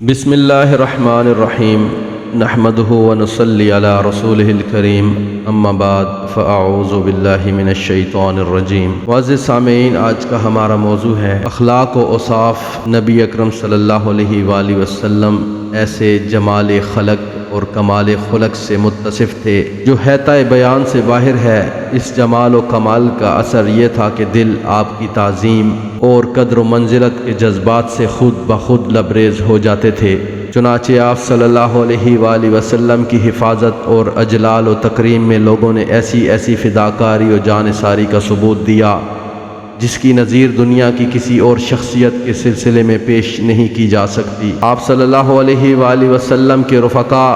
بسم اللہ الرحمن الرحیم نحمدہ ونصلی علی رسولہ الکریم اما بعد فاعوذ باللہ من الشیطان الرجیم۔ معزز سامعین، آج کا ہمارا موضوع ہے اخلاق و اوصاف۔ نبی اکرم صلی اللہ علیہ وآلہ وسلم ایسے جمال خلق اور کمال خلق سے متصف تھے جو حیطۂ بیان سے باہر ہے۔ اس جمال و کمال کا اثر یہ تھا کہ دل آپ کی تعظیم اور قدر و منزلت کے جذبات سے خود بخود لبریز ہو جاتے تھے۔ چنانچہ آپ صلی اللہ علیہ وآلہ وسلم کی حفاظت اور اجلال و تکریم میں لوگوں نے ایسی فداکاری و جانثاری کا ثبوت دیا جس کی نظیر دنیا کی کسی اور شخصیت کے سلسلے میں پیش نہیں کی جا سکتی۔ آپ صلی اللہ علیہ وآلہ وسلم کے رفقا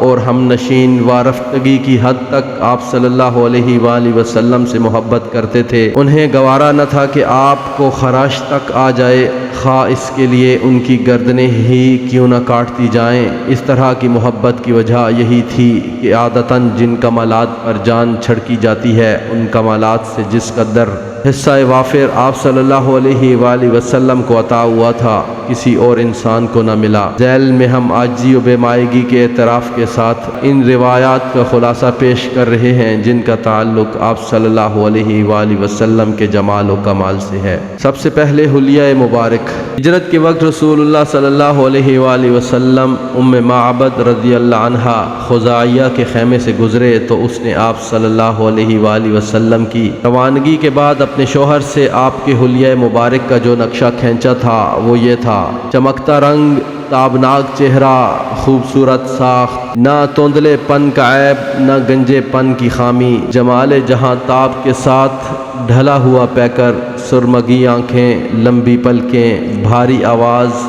اور ہم نشین وارفتگی کی حد تک آپ صلی اللہ علیہ وآلہ وسلم سے محبت کرتے تھے۔ انہیں گوارا نہ تھا کہ آپ کو خراش تک آ جائے، خواہ اس کے لیے ان کی گردنیں ہی کیوں نہ کاٹ دی جائیں۔ اس طرح کی محبت کی وجہ یہی تھی کہ عادتاً جن کمالات پر جان چھڑکی جاتی ہے ان کمالات سے جس قدر حصہ وافر آپ صلی اللہ علیہ وآلہ وسلم کو عطا ہوا تھا کسی اور انسان کو نہ ملا۔ ذیل میں ہم عاجزی و بے مائگی کے اعتراف کے ساتھ ان روایات کا خلاصہ پیش کر رہے ہیں جن کا تعلق آپ صلی اللہ علیہ وآلہ وسلم کے جمال و کمال سے ہے۔ سب سے پہلے حلیہ مبارک۔ ہجرت کے وقت رسول اللہ صلی اللہ علیہ وآلہ وسلم ام معبد رضی اللہ عنہا خزاعیہ کے خیمے سے گزرے تو اس نے آپ صلی اللہ علیہ وآلہ وسلم کی روانگی کے بعد اپنے شوہر سے آپ کے حلیہ مبارک کا جو نقشہ کھینچا تھا وہ یہ تھا: چمکتا رنگ، تابناک چہرہ، خوبصورت ساخت، نہ توندلے پن کا عیب نہ گنجے پن کی خامی، جمال جہاں تاب کے ساتھ ڈھلا ہوا پیکر، سرمگی آنکھیں، لمبی پلکیں، بھاری آواز،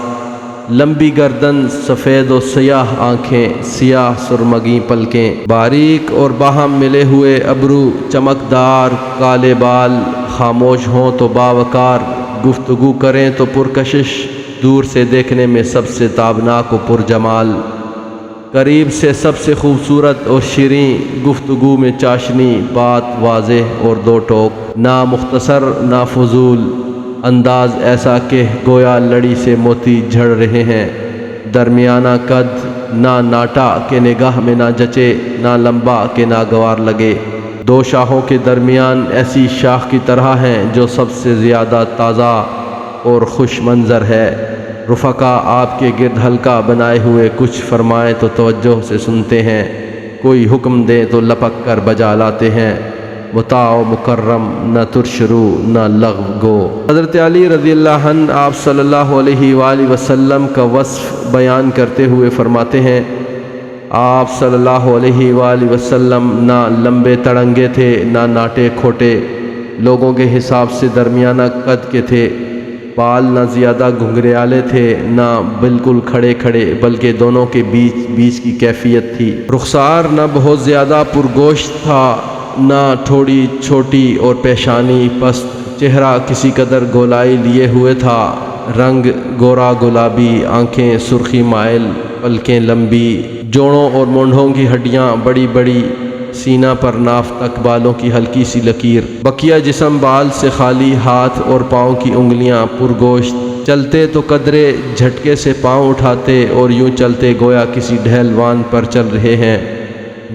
لمبی گردن، سفید و سیاہ آنکھیں، سیاہ سرمگی پلکیں، باریک اور باہم ملے ہوئے ابرو، چمکدار کالے بال، خاموش ہوں تو باوقار، گفتگو کریں تو پرکشش، دور سے دیکھنے میں سب سے تابناک و پرجمال، قریب سے سب سے خوبصورت اور شیریں، گفتگو میں چاشنی، بات واضح اور دو ٹوک، نہ مختصر نہ فضول، انداز ایسا کہ گویا لڑی سے موتی جھڑ رہے ہیں، درمیانہ قد، نہ ناٹا کہ نگاہ میں نہ جچے، نہ لمبا کہ ناگوار لگے، دو شاخوں کے درمیان ایسی شاخ کی طرح ہیں جو سب سے زیادہ تازہ اور خوش منظر ہے۔ رفقا آپ کے گرد حلقہ بنائے ہوئے کچھ فرمائیں تو توجہ سے سنتے ہیں، کوئی حکم دیں تو لپک کر بجا لاتے ہیں، مطاع و مکرم، نہ ترشرو نہ لغو گو۔ حضرت علی رضی اللہ عنہ آپ صلی اللہ علیہ وآلہ وسلم کا وصف بیان کرتے ہوئے فرماتے ہیں: آپ صلی اللہ علیہ وآلہ وسلم نہ لمبے تڑنگے تھے نہ ناٹے کھوٹے، لوگوں کے حساب سے درمیانہ قد کے تھے، بال نہ زیادہ گھنگریالے تھے نہ بالکل کھڑے کھڑے بلکہ دونوں کے بیچ کی کیفیت تھی، رخسار نہ بہت زیادہ پرگوشت تھا نہ تھوڑی چھوٹی اور پیشانی پست، چہرہ کسی قدر گولائی لیے ہوئے تھا، رنگ گورا گلابی، آنکھیں سرخی مائل، پلکیں لمبی، جوڑوں اور مونڈھوں کی ہڈیاں بڑی بڑی، سینہ پر ناف تک بالوں کی ہلکی سی لکیر، بقیہ جسم بال سے خالی، ہاتھ اور پاؤں کی انگلیاں پرگوشت، چلتے تو قدرے جھٹکے سے پاؤں اٹھاتے اور یوں چلتے گویا کسی ڈھیلوان پر چل رہے ہیں،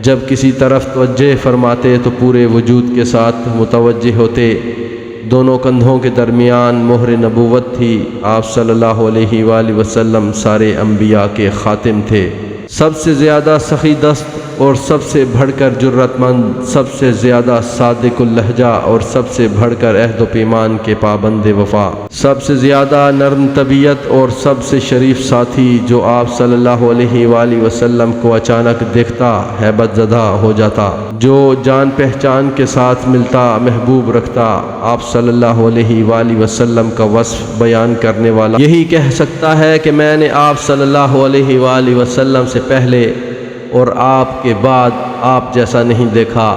جب کسی طرف توجہ فرماتے تو پورے وجود کے ساتھ متوجہ ہوتے، دونوں کندھوں کے درمیان مہر نبوت تھی، آپ صلی اللہ علیہ وآلہ وسلم سارے انبیاء کے خاتم تھے، سب سے زیادہ سخی دست اور سب سے بڑھ کر جرت مند، سب سے زیادہ صادق اللہجہ اور سب سے بڑھ کر عہد و پیمان کے پابند وفا، سب سے زیادہ نرم طبیعت اور سب سے شریف ساتھی، جو آپ صلی اللہ علیہ وآلہ وسلم کو اچانک دیکھتا ہیبت زدہ ہو جاتا، جو جان پہچان کے ساتھ ملتا محبوب رکھتا۔ آپ صلی اللہ علیہ وآلہ وسلم کا وصف بیان کرنے والا یہی کہہ سکتا ہے کہ میں نے آپ صلی اللہ علیہ وآلہ وسلم سے پہلے اور آپ کے بعد آپ جیسا نہیں دیکھا۔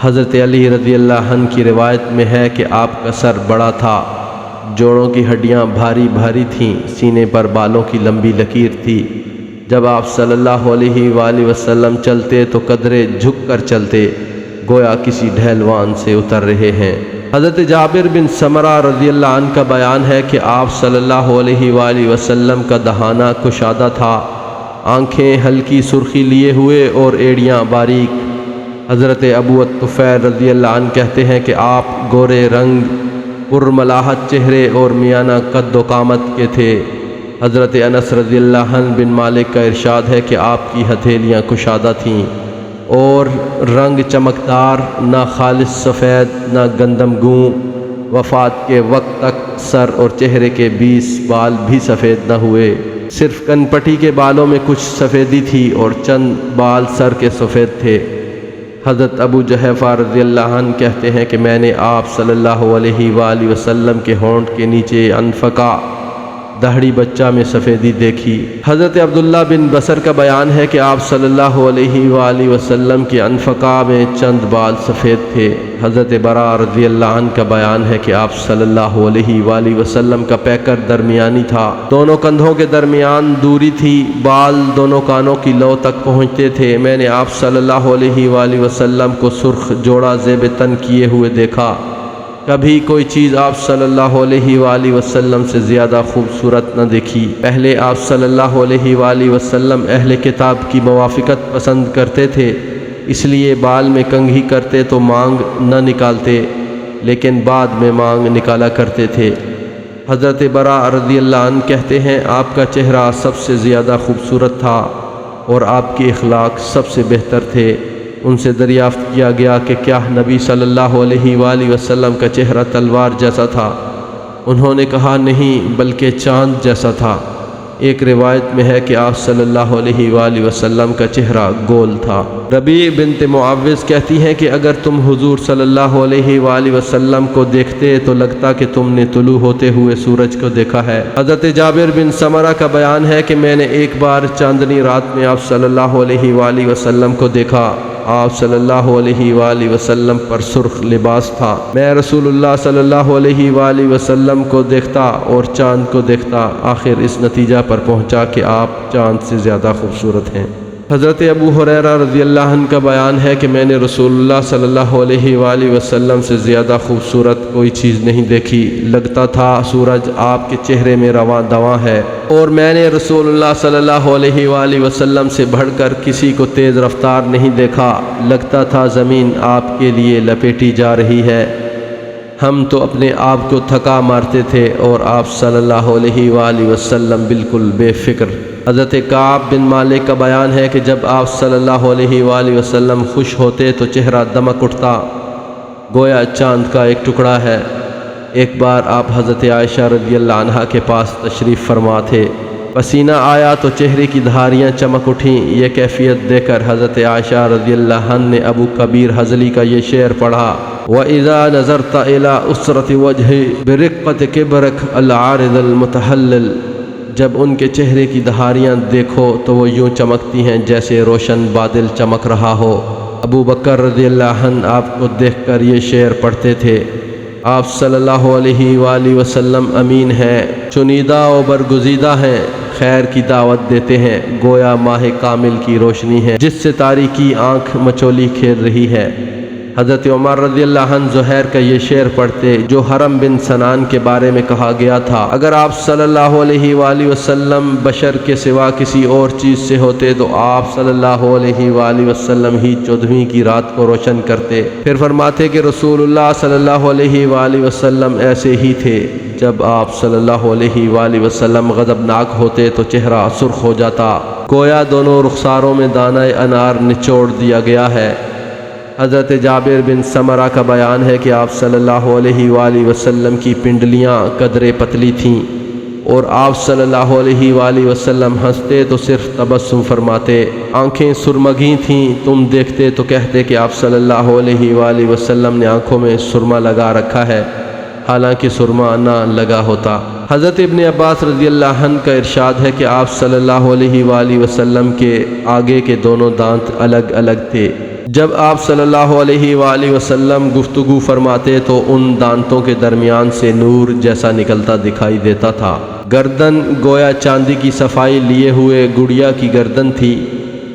حضرت علی رضی اللہ عنہ کی روایت میں ہے کہ آپ کا سر بڑا تھا، جوڑوں کی ہڈیاں بھاری بھاری تھیں، سینے پر بالوں کی لمبی لکیر تھی، جب آپ صلی اللہ علیہ وآلہ وسلم چلتے تو قدرے جھک کر چلتے، گویا کسی ڈھیلوان سے اتر رہے ہیں۔ حضرت جابر بن سمرہ رضی اللہ عنہ کا بیان ہے کہ آپ صلی اللہ علیہ وآلہ وسلم کا دہانہ کشادہ تھا، آنکھیں ہلکی سرخی لیے ہوئے اور ایڑیاں باریک۔ حضرت ابو الطفیل رضی اللہ عنہ کہتے ہیں کہ آپ گورے رنگ، پرملاحت چہرے اور میانہ قد و قامت کے تھے۔ حضرت انس رضی اللہ عنہ بن مالک کا ارشاد ہے کہ آپ کی ہتھیلیاں کشادہ تھیں اور رنگ چمکدار، نہ خالص سفید نہ گندم گوں۔ وفات کے وقت تک سر اور چہرے کے 20 بال بھی سفید نہ ہوئے، صرف کن پٹی کے بالوں میں کچھ سفیدی تھی اور چند بال سر کے سفید تھے۔ حضرت ابو جحیفہ رضی اللہ عنہ کہتے ہیں کہ میں نے آپ صلی اللہ علیہ وآلہ وسلم کے ہونٹ کے نیچے انفقہ داڑھی بچہ میں سفیدی دیکھی۔ حضرت عبداللہ بن بصر کا بیان ہے کہ آپ صلی اللہ علیہ وآلہ وسلم کے انفقہ میں چند بال سفید تھے۔ حضرت براء رضی اللہ عنہ کا بیان ہے کہ آپ صلی اللہ علیہ وآلہ وسلم کا پیکر درمیانی تھا، دونوں کندھوں کے درمیان دوری تھی، بال دونوں کانوں کی لو تک پہنچتے تھے۔ میں نے آپ صلی اللہ علیہ وآلہ وسلم کو سرخ جوڑا زیب تن کیے ہوئے دیکھا، کبھی کوئی چیز آپ صلی اللہ علیہ وآلہ وسلم سے زیادہ خوبصورت نہ دیکھی۔ پہلے آپ صلی اللہ علیہ وآلہ وسلم اہل کتاب کی موافقت پسند کرتے تھے، اس لیے بال میں کنگھی کرتے تو مانگ نہ نکالتے، لیکن بعد میں مانگ نکالا کرتے تھے۔ حضرت براء رضی اللہ عنہ کہتے ہیں آپ کا چہرہ سب سے زیادہ خوبصورت تھا اور آپ کے اخلاق سب سے بہتر تھے۔ ان سے دریافت کیا گیا کہ کیا نبی صلی اللہ علیہ وآلہ وسلم کا چہرہ تلوار جیسا تھا؟ انہوں نے کہا نہیں، بلکہ چاند جیسا تھا۔ ایک روایت میں ہے کہ آپ صلی اللہ علیہ وآلہ وسلم کا چہرہ گول تھا۔ ربیع بنت معوذ کہتی ہیں کہ اگر تم حضور صلی اللہ علیہ وآلہ وسلم کو دیکھتے تو لگتا کہ تم نے طلوع ہوتے ہوئے سورج کو دیکھا ہے۔ حضرت جابر بن سمرہ کا بیان ہے کہ میں نے ایک بار چاندنی رات میں آپ صلی اللہ علیہ وآلہ وسلم کو دیکھا، آپ صلی اللہ علیہ وآلہ وسلم پر سرخ لباس تھا۔ میں رسول اللہ صلی اللہ علیہ وآلہ وسلم کو دیکھتا اور چاند کو دیکھتا، آخر اس نتیجہ پر پہنچا کہ آپ چاند سے زیادہ خوبصورت ہیں۔ حضرت ابو ہریرہ رضی اللہ عنہ کا بیان ہے کہ میں نے رسول اللہ صلی اللہ علیہ وآلہ وسلم سے زیادہ خوبصورت کوئی چیز نہیں دیکھی، لگتا تھا سورج آپ کے چہرے میں رواں دواں ہے، اور میں نے رسول اللہ صلی اللہ علیہ وآلہ وسلم سے بڑھ کر کسی کو تیز رفتار نہیں دیکھا، لگتا تھا زمین آپ کے لیے لپیٹی جا رہی ہے۔ ہم تو اپنے آپ کو تھکا مارتے تھے اور آپ صلی اللہ علیہ وآلہ وسلم بالکل بے فکر۔ حضرت کعب بن مالک کا بیان ہے کہ جب آپ صلی اللہ علیہ وآلہ وسلم خوش ہوتے تو چہرہ دمک اٹھتا، گویا چاند کا ایک ٹکڑا ہے۔ ایک بار آپ حضرت عائشہ رضی اللہ عنہا کے پاس تشریف فرما تھے، پسینہ آیا تو چہرے کی دھاریاں چمک اٹھیں۔ یہ کیفیت دے کر حضرت عائشہ رضی اللہ عنہ نے ابو کبیر حضلی کا یہ شعر پڑھا، وَإِذَا نَظَرْتَ إِلَىٰ أُسْرَةِ وَجْهِ بِرِقَّةِ كِبْرِكَ الْعَارِضِ الْمُتَحَلِّلِ، جب ان کے چہرے کی دھاریاں دیکھو تو وہ یوں چمکتی ہیں جیسے روشن بادل چمک رہا ہو۔ ابو بکر رضی اللہ عنہ آپ کو دیکھ کر یہ شعر پڑھتے تھے، آپ صلی اللہ علیہ وآلہ وسلم امین ہیں، چنیدہ و برگزیدہ ہیں، خیر کی دعوت دیتے ہیں، گویا ماہ کامل کی روشنی ہے جس سے تاریکی آنکھ مچولی کھیل رہی ہے۔ حضرت عمر رضی اللہ عنہ زہیر کا یہ شعر پڑھتے جو حرم بن سنان کے بارے میں کہا گیا تھا، اگر آپ صلی اللہ علیہ وآلہ وسلم بشر کے سوا کسی اور چیز سے ہوتے تو آپ صلی اللہ علیہ وآلہ وسلم ہی 14ویں کی رات کو روشن کرتے۔ پھر فرماتے کہ رسول اللہ صلی اللہ علیہ وآلہ وسلم ایسے ہی تھے، جب آپ صلی اللہ علیہ وآلہ وسلم غضبناک ہوتے تو چہرہ سرخ ہو جاتا، گویا دونوں رخساروں میں دانہ انار نچوڑ دیا گیا ہے۔ حضرت جابر بن سمرہ کا بیان ہے کہ آپ صلی اللہ علیہ وآلہ وسلم کی پنڈلیاں قدرے پتلی تھیں اور آپ صلی اللہ علیہ وآلہ وسلم ہنستے تو صرف تبسم فرماتے، آنکھیں سرمگھی تھیں، تم دیکھتے تو کہتے کہ آپ صلی اللہ علیہ وآلہ وسلم نے آنکھوں میں سرما لگا رکھا ہے، حالانکہ سرما نہ لگا ہوتا۔ حضرت ابن عباس رضی اللہ عنہ کا ارشاد ہے کہ آپ صلی اللہ علیہ وآلہ وسلم کے آگے کے دونوں دانت الگ الگ تھے۔ جب آپ صلی اللہ علیہ وآلہ وسلم گفتگو فرماتے تو ان دانتوں کے درمیان سے نور جیسا نکلتا دکھائی دیتا تھا۔ گردن گویا چاندی کی صفائی لیے ہوئے گڑیا کی گردن تھی،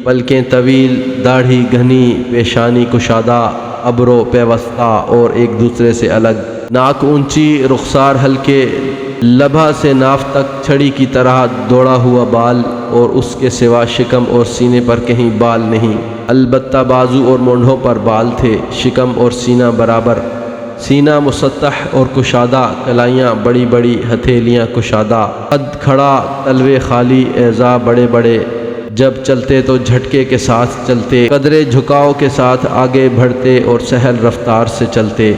پلکیں طویل، داڑھی گھنی، پیشانی کشادہ، ابرو پیوستہ اور ایک دوسرے سے الگ، ناک اونچی، رخسار ہلکے، لبہ سے ناف تک چھڑی کی طرح دوڑا ہوا بال، اور اس کے سوا شکم اور سینے پر کہیں بال نہیں، البتہ بازو اور مونڈھوں پر بال تھے، شکم اور سینہ برابر، سینہ مسطح اور کشادہ، کلائیاں بڑی بڑی، ہتھیلیاں کشادہ، قد کھڑا، تلوے خالی، اعضاء بڑے بڑے، جب چلتے تو جھٹکے کے ساتھ چلتے، قدرے جھکاؤ کے ساتھ آگے بڑھتے اور سہل رفتار سے چلتے۔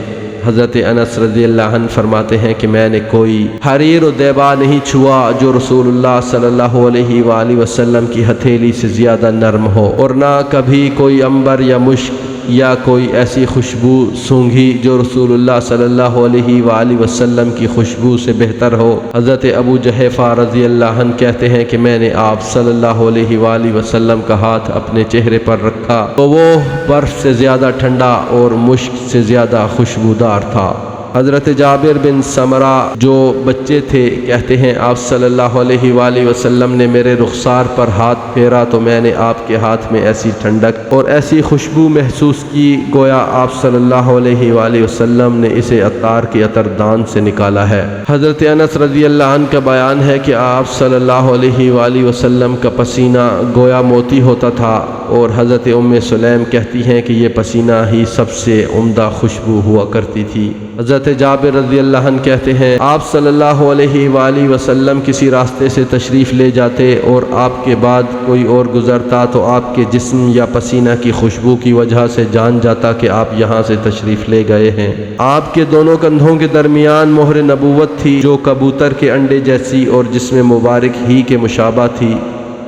حضرت انس رضی اللہ عنہ فرماتے ہیں کہ میں نے کوئی حریر و دیبا نہیں چھوا جو رسول اللہ صلی اللہ علیہ وآلہ وسلم کی ہتھیلی سے زیادہ نرم ہو، اور نہ کبھی کوئی عنبر یا مشک یا کوئی ایسی خوشبو سونگھی جو رسول اللہ صلی اللہ علیہ وآلہ وسلم کی خوشبو سے بہتر ہو۔ حضرت ابو جحیفہ رضی اللہ عنہ کہتے ہیں کہ میں نے آپ صلی اللہ علیہ وآلہ وسلم کا ہاتھ اپنے چہرے پر رکھا تو وہ برف سے زیادہ ٹھنڈا اور مشک سے زیادہ خوشبودار تھا۔ حضرت جابر بن سمرہ جو بچے تھے کہتے ہیں آپ صلی اللہ علیہ وآلہ وسلم نے میرے رخسار پر ہاتھ پھیرا تو میں نے آپ کے ہاتھ میں ایسی ٹھنڈک اور ایسی خوشبو محسوس کی گویا آپ صلی اللہ علیہ وآلہ وسلم نے اسے عطار کے عطر دان سے نکالا ہے۔ حضرت انس رضی اللہ عنہ کا بیان ہے کہ آپ صلی اللہ علیہ وآلہ وسلم کا پسینہ گویا موتی ہوتا تھا، اور حضرت ام سلیم کہتی ہیں کہ یہ پسینہ ہی سب سے عمدہ خوشبو ہوا کرتی تھی۔ حضرت جابر رضی اللہ عنہ کہتے ہیں آپ صلی اللہ علیہ وآلہ وسلم کسی راستے سے تشریف لے جاتے اور آپ کے بعد کوئی اور گزرتا تو آپ کے جسم یا پسینہ کی خوشبو کی وجہ سے جان جاتا کہ آپ یہاں سے تشریف لے گئے ہیں۔ آپ کے دونوں کندھوں کے درمیان مہر نبوت تھی جو کبوتر کے انڈے جیسی اور جسم مبارک ہی کے مشابہ تھی،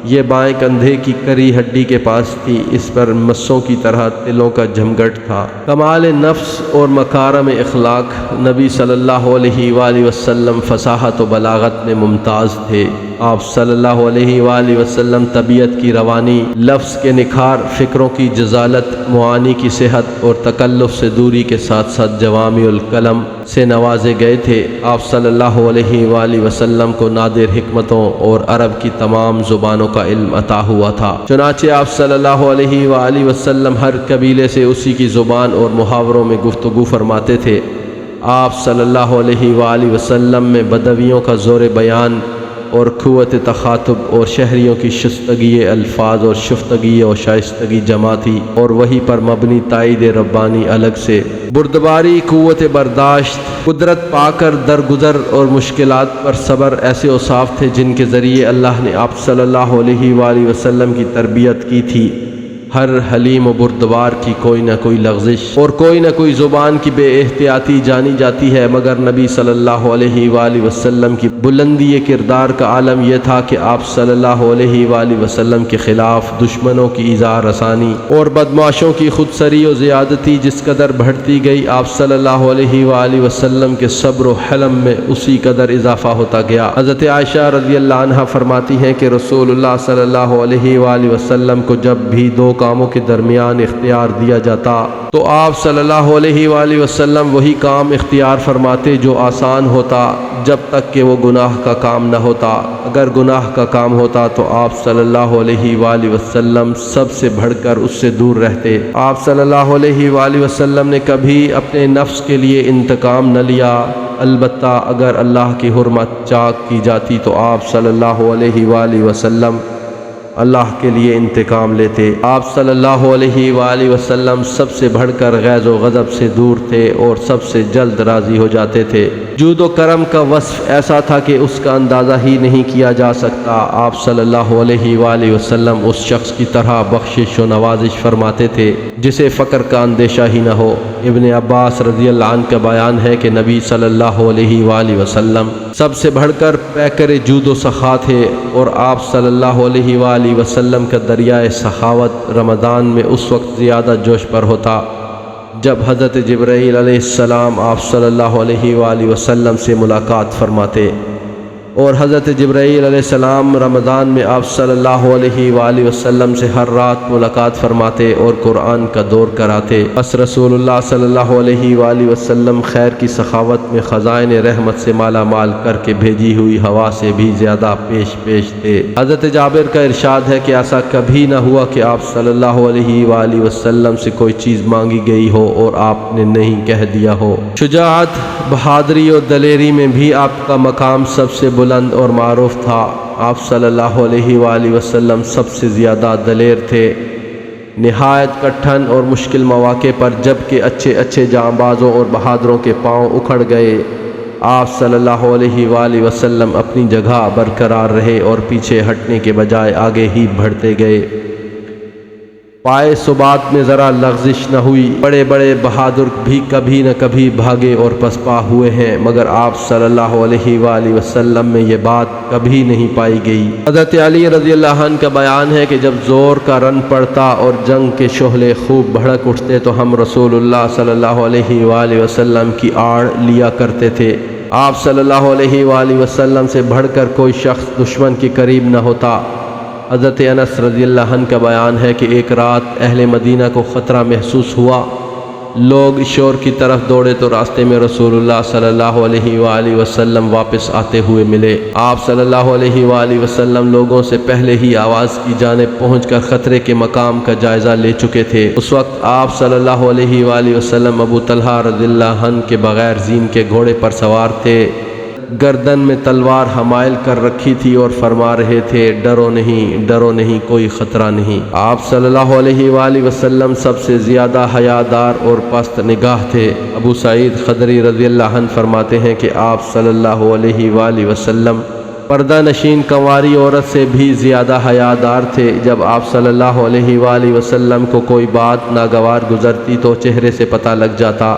یہ بائیں کندھے کی کری ہڈی کے پاس تھی، اس پر مسوں کی طرح تلوں کا جھمگٹ تھا۔ کمال نفس اور مکارم اخلاق، نبی صلی اللہ علیہ وآلہ وسلم فصاحت و بلاغت میں ممتاز تھے۔ آپ صلی اللہ علیہ وآلہ وسلم طبیعت کی روانی، لفظ کے نکھار، فکروں کی جزالت، معانی کی صحت اور تکلف سے دوری کے ساتھ ساتھ جوامع الکلم سے نوازے گئے تھے۔ آپ صلی اللہ علیہ وآلہ وسلم کو نادر حکمتوں اور عرب کی تمام زبانوں کا علم عطا ہوا تھا، چنانچہ آپ صلی اللہ علیہ وآلہ وسلم ہر قبیلے سے اسی کی زبان اور محاوروں میں گفتگو فرماتے تھے۔ آپ صلی اللہ علیہ وآلہ وسلم میں بدویوں کا زور بیان اور قوت تخاطب اور شہریوں کی شستگی الفاظ اور شفتگی اور شائستگی جمع تھی، اور وہی پر مبنی تائید ربانی الگ سے، بردباری، قوت برداشت، قدرت پا کر درگزر اور مشکلات پر صبر ایسے اوصاف تھے جن کے ذریعے اللہ نے آپ صلی اللہ علیہ وآلہ وسلم کی تربیت کی تھی۔ ہر حلیم و بردبار کی کوئی نہ کوئی لغزش اور کوئی نہ کوئی زبان کی بے احتیاطی جانی جاتی ہے، مگر نبی صلی اللہ علیہ وآلہ وسلم کی بلندی کردار کا عالم یہ تھا کہ آپ صلی اللہ علیہ وآلہ وسلم کے خلاف دشمنوں کی ایذا رسانی اور بدمعاشوں کی خودسری و زیادتی جس قدر بڑھتی گئی، آپ صلی اللہ علیہ وآلہ وسلم کے صبر و حلم میں اسی قدر اضافہ ہوتا گیا۔ حضرت عائشہ رضی اللہ عنہا فرماتی ہیں کہ رسول اللہ صلی اللہ علیہ وآلہ وسلم کو جب بھی دو کاموں کے درمیان اختیار دیا جاتا تو آپ صلی اللہ علیہ وآلہ وسلم وہی کام اختیار فرماتے جو آسان ہوتا جب تک کہ وہ گناہ کا کام نہ ہوتا۔ اگر گناہ کا کام ہوتا تو آپ صلی اللہ علیہ وآلہ وسلم سب سے بڑھ کر اس سے دور رہتے۔ آپ صلی اللہ علیہ وآلہ وسلم نے کبھی اپنے نفس کے لیے انتقام نہ لیا، البتہ اگر اللہ کی حرمت چاک کی جاتی تو آپ صلی اللہ علیہ وآلہ وسلم اللہ کے لیے انتقام لیتے۔ آپ صلی اللہ علیہ وآلہ وسلم سب سے بڑھ کر غیظ و غضب سے دور تھے اور سب سے جلد راضی ہو جاتے تھے۔ جود و کرم کا وصف ایسا تھا کہ اس کا اندازہ ہی نہیں کیا جا سکتا۔ آپ صلی اللہ علیہ وآلہ وسلم اس شخص کی طرح بخشش و نوازش فرماتے تھے جسے فقر کا اندیشہ ہی نہ ہو۔ ابن عباس رضی اللہ عنہ کا بیان ہے کہ نبی صلی اللہ علیہ وآلہ وسلم سب سے بڑھ کر پیکر جود و سخا تھے، اور آپ صلی اللہ علیہ وآلہ وسلم کا دریائے سخاوت رمضان میں اس وقت زیادہ جوش پر ہوتا جب حضرت جبرائیل علیہ السلام آپ صلی اللہ علیہ وآلہ وسلم سے ملاقات فرماتے۔ اور حضرت جبرائیل علیہ السلام رمضان میں آپ صلی اللہ علیہ وآلہ وسلم سے ہر رات ملاقات فرماتے اور قرآن کا دور کراتے۔ بس رسول اللہ صلی اللہ علیہ وآلہ وسلم خیر کی سخاوت میں خزائن رحمت سے مالا مال کر کے بھیجی ہوئی ہوا سے بھی زیادہ پیش تھے۔ حضرت جابر کا ارشاد ہے کہ ایسا کبھی نہ ہوا کہ آپ صلی اللہ علیہ وآلہ وسلم سے کوئی چیز مانگی گئی ہو اور آپ نے نہیں کہہ دیا ہو۔ شجاعت، بہادری اور دلیری میں بھی آپ کا مقام سب سے بلند اور معروف تھا۔ آپ صلی اللہ علیہ وآلہ وسلم سب سے زیادہ دلیر تھے۔ نہایت کٹھن اور مشکل مواقع پر جب کہ اچھے جانبازوں اور بہادروں کے پاؤں اکھڑ گئے، آپ صلی اللہ علیہ وآلہ وسلم اپنی جگہ برقرار رہے اور پیچھے ہٹنے کے بجائے آگے ہی بڑھتے گئے۔ پائے ثبات میں ذرا لغزش نہ ہوئی۔ بڑے بہادر بھی کبھی نہ کبھی بھاگے اور پسپا ہوئے ہیں، مگر آپ صلی اللہ علیہ وآلہ وسلم میں یہ بات کبھی نہیں پائی گئی۔ حضرت علی رضی اللہ عنہ کا بیان ہے کہ جب زور کا رن پڑتا اور جنگ کے شعلے خوب بھڑک اٹھتے تو ہم رسول اللہ صلی اللہ علیہ وآلہ وسلم کی آڑ لیا کرتے تھے۔ آپ صلی اللہ علیہ وآلہ وسلم سے بڑھ کر کوئی شخص دشمن کے قریب نہ ہوتا۔ حضرت انس رضی اللہ عنہ کا بیان ہے کہ ایک رات اہل مدینہ کو خطرہ محسوس ہوا۔ لوگ شور کی طرف دوڑے تو راستے میں رسول اللہ صلی اللہ علیہ وآلہ وسلم واپس آتے ہوئے ملے۔ آپ صلی اللہ علیہ وآلہ وسلم لوگوں سے پہلے ہی آواز کی جانب پہنچ کر خطرے کے مقام کا جائزہ لے چکے تھے۔ اس وقت آپ صلی اللہ علیہ وآلہ وسلم ابو طلحہ رضی اللہ عنہ کے بغیر زین کے گھوڑے پر سوار تھے، گردن میں تلوار حمائل کر رکھی تھی اور فرما رہے تھے، ڈرو نہیں، کوئی خطرہ نہیں۔ آپ صلی اللہ علیہ وآلہ وسلم سب سے زیادہ حیادار اور پست نگاہ تھے۔ ابو سعید خدری رضی اللہ عنہ فرماتے ہیں کہ آپ صلی اللہ علیہ وآلہ وسلم پردہ نشین کنواری عورت سے بھی زیادہ حیادار تھے۔ جب آپ صلی اللہ علیہ وآلہ وسلم کو کوئی بات ناگوار گزرتی تو چہرے سے پتہ لگ جاتا۔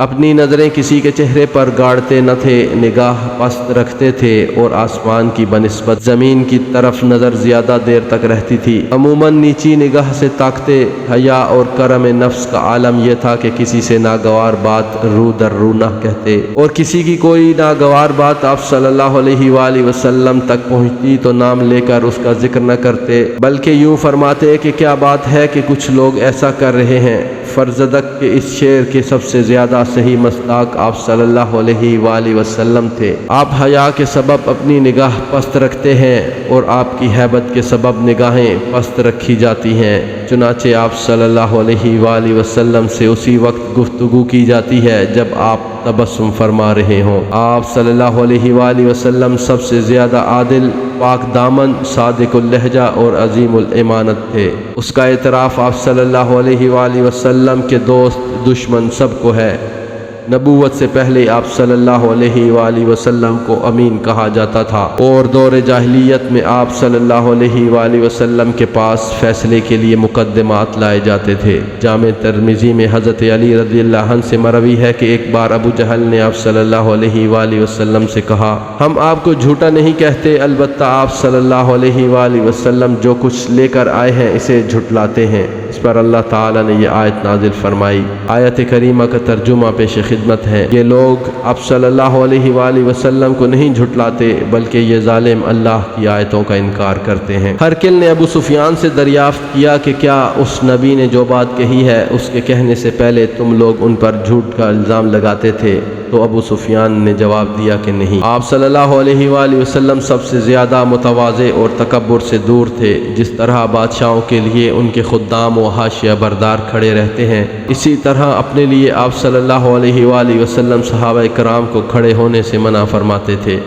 اپنی نظریں کسی کے چہرے پر گاڑتے نہ تھے، نگاہ پست رکھتے تھے اور آسمان کی بنسبت زمین کی طرف نظر زیادہ دیر تک رہتی تھی۔ عموماً نیچی نگاہ سے تاکتے۔ حیا اور کرم نفس کا عالم یہ تھا کہ کسی سے ناگوار بات رو در رو نہ کہتے، اور کسی کی کوئی ناگوار بات آپ صلی اللہ علیہ وآلہ وسلم تک پہنچتی تو نام لے کر اس کا ذکر نہ کرتے، بلکہ یوں فرماتے کہ کیا بات ہے کہ کچھ لوگ ایسا کر رہے ہیں۔ فرزدق کے اس شعر کے سب سے زیادہ صحیح مصداق آپ صلی اللہ علیہ وآلہ وسلم تھے۔ آپ حیا کے سبب اپنی نگاہ پست رکھتے ہیں اور آپ کی ہیبت کے سبب نگاہیں پست رکھی جاتی ہیں، چنانچہ آپ صلی اللہ علیہ وآلہ وسلم سے اسی وقت گفتگو کی جاتی ہے جب آپ تبسم فرما رہے ہوں۔ آپ صلی اللہ علیہ وآلہ وسلم سب سے زیادہ عادل، پاک دامن، صادق اللہجہ اور عظیم الامانت تھے۔ اس کا اعتراف آپ صلی اللہ علیہ وآلہ وسلم کے دوست دشمن سب کو ہے۔ نبوت سے پہلے آپ صلی اللہ علیہ وآلہ وسلم کو امین کہا جاتا تھا، اور دور جاہلیت میں آپ صلی اللہ علیہ وآلہ وسلم کے پاس فیصلے کے لیے مقدمات لائے جاتے تھے۔ جامع ترمذی میں حضرت علی رضی اللہ عنہ سے مروی ہے کہ ایک بار ابو جہل نے آپ صلی اللہ علیہ وآلہ وسلم سے کہا، ہم آپ کو جھوٹا نہیں کہتے، البتہ آپ صلی اللہ علیہ وآلہ وسلم جو کچھ لے کر آئے ہیں اسے جھٹلاتے ہیں۔ اس پر اللہ تعالیٰ نے یہ آیت نازل فرمائی۔ آیت کریمہ کا ترجمہ پیش خدمت ہے۔ یہ لوگ آپ صلی اللہ علیہ وآلہ وسلم کو نہیں جھٹلاتے، بلکہ یہ ظالم اللہ کی آیتوں کا انکار کرتے ہیں۔ ہرقل نے ابو سفیان سے دریافت کیا کہ کیا اس نبی نے جو بات کہی ہے اس کے کہنے سے پہلے تم لوگ ان پر جھوٹ کا الزام لگاتے تھے؟ تو ابو سفیان نے جواب دیا کہ نہیں۔ آپ صلی اللہ علیہ وآلہ وسلم سب سے زیادہ متواضع اور تکبر سے دور تھے۔ جس طرح بادشاہوں کے لیے ان کے خدام و حاشیہ بردار کھڑے رہتے ہیں، اسی طرح اپنے لیے آپ صلی اللہ علیہ وآلہ وسلم صحابہ کرام کو کھڑے ہونے سے منع فرماتے تھے۔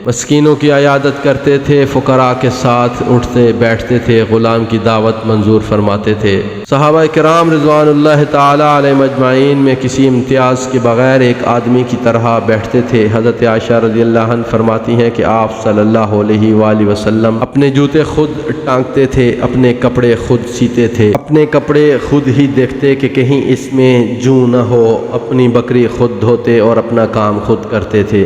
مسکینوں کی عیادت کرتے تھے، فقراء کے ساتھ اٹھتے بیٹھتے تھے، غلام کی دعوت منظور فرماتے تھے۔ صحابہ کرام رضوان اللہ تعالی علیہم اجمعین میں کسی امتیاز کے بغیر ایک آدمی کی طرح بیٹھتے تھے۔ حضرت عائشہ رضی اللہ عنہ فرماتی ہیں کہ آپ صلی اللہ علیہ وآلہ وسلم اپنے جوتے خود ٹانگتے تھے، اپنے کپڑے خود سیتے تھے، اپنے کپڑے خود ہی دیکھتے کہ کہیں اس میں جوں نہ ہو، اپنی بکری خود دھوتے اور اپنا کام خود کرتے تھے۔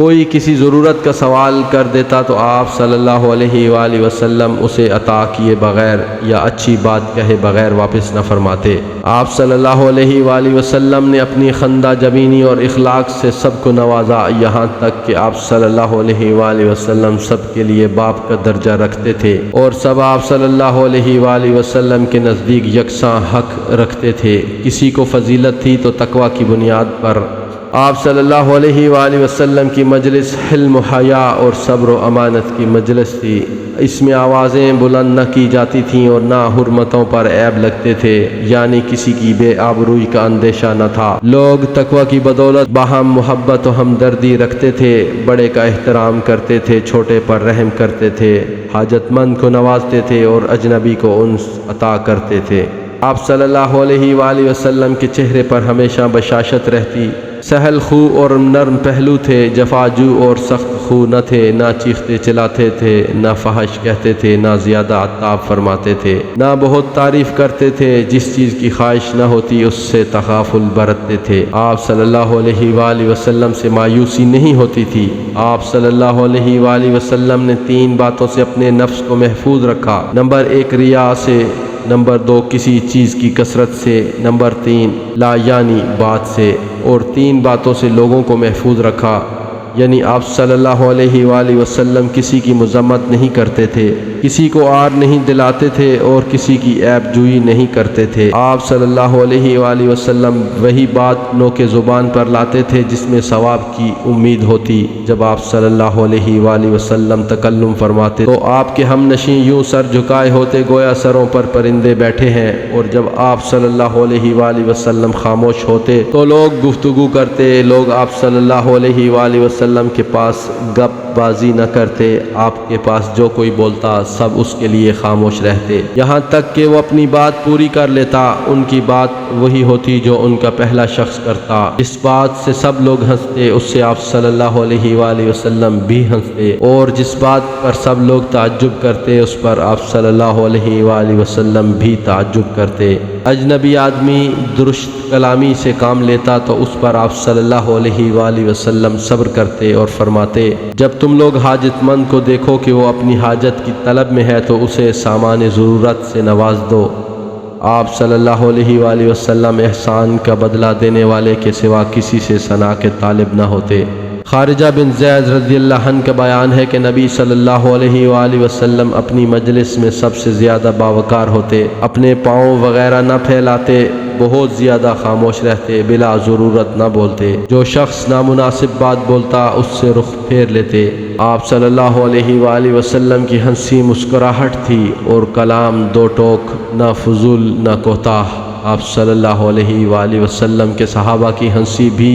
کوئی کسی ضرورت کا سوال کر دیتا تو آپ صلی اللہ علیہ وآلہ وسلم اسے عطا کیے بغیر یا اچھی بات کہے بغیر واپس نہ فرماتے۔ آپ صلی اللہ علیہ وآلہ وسلم نے اپنی خندہ جبینی اور اخلاق سے سب کو نوازا، یہاں تک کہ آپ صلی اللہ علیہ وآلہ وسلم سب کے لیے باپ کا درجہ رکھتے تھے اور سب آپ صلی اللہ علیہ وآلہ وسلم کے نزدیک یکساں حق رکھتے تھے۔ کسی کو فضیلت تھی تو تقوی کی بنیاد پر آپ صلی اللہ علیہ وآلہ وسلم کی مجلس حلم و حیا اور صبر و امانت کی مجلس تھی۔ اس میں آوازیں بلند نہ کی جاتی تھیں اور نہ حرمتوں پر عیب لگتے تھے، یعنی کسی کی بے آبروئی کا اندیشہ نہ تھا۔ لوگ تقوی کی بدولت باہم محبت و ہمدردی رکھتے تھے، بڑے کا احترام کرتے تھے، چھوٹے پر رحم کرتے تھے، حاجت مند کو نوازتے تھے اور اجنبی کو انس عطا کرتے تھے۔ آپ صلی اللہ علیہ وآلہ وسلم کے چہرے پر ہمیشہ بشاشت رہتی، سہل خو اور نرم پہلو تھے، جفاجو اور سخت خو نہ تھے، نہ چیختے چلاتے تھے، نہ فحش کہتے تھے، نہ زیادہ عتاب فرماتے تھے، نہ بہت تعریف کرتے تھے، جس چیز کی خواہش نہ ہوتی اس سے تغافل برتتے تھے۔ آپ صلی اللہ علیہ وآلہ وسلم سے مایوسی نہیں ہوتی تھی۔ آپ صلی اللہ علیہ وآلہ وسلم نے 3 باتوں سے اپنے نفس کو محفوظ رکھا۔ نمبر 1 ریا سے، نمبر 2 کسی چیز کی کثرت سے، نمبر 3 لا یعنی بات سے، اور 3 باتوں سے لوگوں کو محفوظ رکھا، یعنی آپ صلی اللہ علیہ وآلہ وسلم کسی کی مذمت نہیں کرتے تھے، کسی کو آر نہیں دلاتے تھے اور کسی کی عیب جوئی نہیں کرتے تھے۔ آپ صلی اللہ علیہ وآلہ وسلم وہی بات نوک زبان پر لاتے تھے جس میں ثواب کی امید ہوتی۔ جب آپ صلی اللہ علیہ وآلہ وسلم تکلم فرماتے تو آپ کے ہم نشین یوں سر جھکائے ہوتے گویا سروں پر پرندے بیٹھے ہیں، اور جب آپ صلی اللہ علیہ وآلہ وسلم خاموش ہوتے تو لوگ گفتگو کرتے، لوگ آپ صلی اللہ علیہ وآلہ وسلم کے پاس گپ بازی نہ کرتے، آپ کے پاس جو کوئی بولتا سب اس کے لیے خاموش رہتے، یہاں تک کہ وہ اپنی بات پوری کر لیتا، ان کی بات وہی ہوتی جو ان کا پہلا شخص کرتا۔ اس بات سے سب لوگ ہنستے، اس سے آپ صلی اللہ علیہ وآلہ وسلم بھی ہنستے، اور جس بات پر سب لوگ تعجب کرتے اس پر آپ صلی اللہ علیہ وآلہ وسلم بھی تعجب کرتے۔ اجنبی آدمی درست کلامی سے کام لیتا تو اس پر آپ صلی اللہ علیہ وآلہ وسلم صبر کرتے اور فرماتے، جب تم لوگ حاجت مند کو دیکھو کہ وہ اپنی حاجت کی طلب میں ہے تو اسے سامان ضرورت سے نواز دو۔ آپ صلی اللہ علیہ وآلہ وسلم احسان کا بدلہ دینے والے کے سوا کسی سے ثنا کے طالب نہ ہوتے۔ خارجہ بن زید رضی اللہ عنہ کا بیان ہے کہ نبی صلی اللہ علیہ وآلہ وسلم اپنی مجلس میں سب سے زیادہ باوقار ہوتے، اپنے پاؤں وغیرہ نہ پھیلاتے، بہت زیادہ خاموش رہتے، بلا ضرورت نہ بولتے، جو شخص نامناسب بات بولتا اس سے رخ پھیر لیتے۔ آپ صلی اللہ علیہ وآلہ وسلم کی ہنسی مسکراہٹ تھی اور کلام 2 ٹوک، نہ فضول نہ کوتاہ۔ آپ صلی اللہ علیہ وآلہ وسلم کے صحابہ کی ہنسی بھی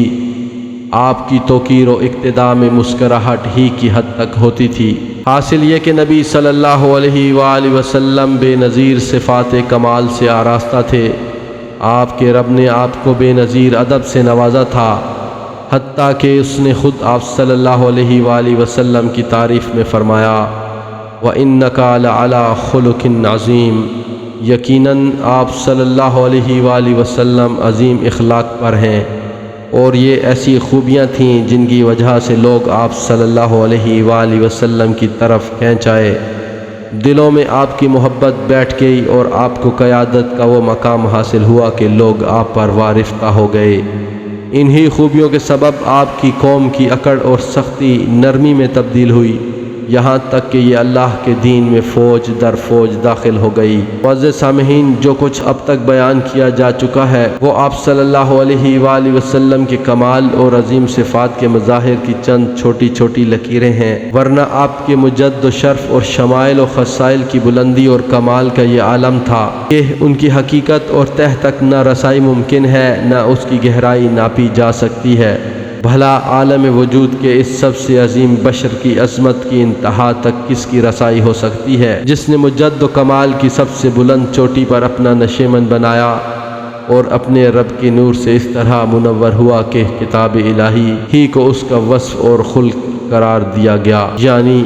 آپ کی توقیر و اقتداء میں مسکراہٹ ہی کی حد تک ہوتی تھی۔ حاصل یہ کہ نبی صلی اللہ علیہ وآلہ وسلم بے نظیر صفات کمال سے آراستہ تھے۔ آپ کے رب نے آپ کو بے نظیر ادب سے نوازا تھا، حتیٰ کہ اس نے خود آپ صلی اللہ علیہ وآلہ وسلم کی تعریف میں فرمایا، وَإِنَّكَ لَعَلَىٰ خُلُقٍ عَظِيمٍ، یقیناً آپ صلی اللہ علیہ وآلہ وسلم عظیم اخلاق پر ہیں۔ اور یہ ایسی خوبیاں تھیں جن کی وجہ سے لوگ آپ صلی اللہ علیہ وآلہ وسلم کی طرف کھینچ آئے، دلوں میں آپ کی محبت بیٹھ گئی اور آپ کو قیادت کا وہ مقام حاصل ہوا کہ لوگ آپ پر وارفتہ ہو گئے۔ انہی خوبیوں کے سبب آپ کی قوم کی اکڑ اور سختی نرمی میں تبدیل ہوئی، یہاں تک کہ یہ اللہ کے دین میں فوج در فوج داخل ہو گئی۔ معزز سامعین، جو کچھ اب تک بیان کیا جا چکا ہے وہ آپ صلی اللہ علیہ وآلہ وسلم کے کمال اور عظیم صفات کے مظاہر کی چند چھوٹی چھوٹی لکیریں ہیں، ورنہ آپ کے مجد و شرف اور شمائل و خصائل کی بلندی اور کمال کا یہ عالم تھا کہ ان کی حقیقت اور تہ تک نہ رسائی ممکن ہے، نہ اس کی گہرائی ناپی جا سکتی ہے۔ بھلا عالم وجود کے اس سب سے عظیم بشر کی عظمت کی انتہا تک کس کی رسائی ہو سکتی ہے، جس نے مجد و کمال کی سب سے بلند چوٹی پر اپنا نشیمن بنایا اور اپنے رب کے نور سے اس طرح منور ہوا کہ کتاب الہی ہی کو اس کا وصف اور خلق قرار دیا گیا، یعنی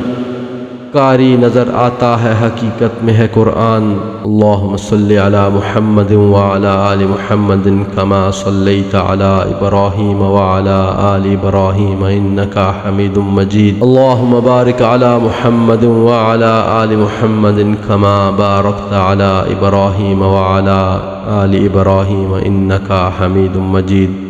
کاری نظر آتا ہے، حقیقت میں ہے قرآن۔ اللہم صلی علی محمد وعلی آل محمد کما صلیت علی ابراہیم وعلی آل ابراہیم انکا حمید مجید۔ اللہم بارک علی محمد وعلی آل محمد کما بارکت علی ابراہیم وعلی آل ابراہیم انکا حمید مجید۔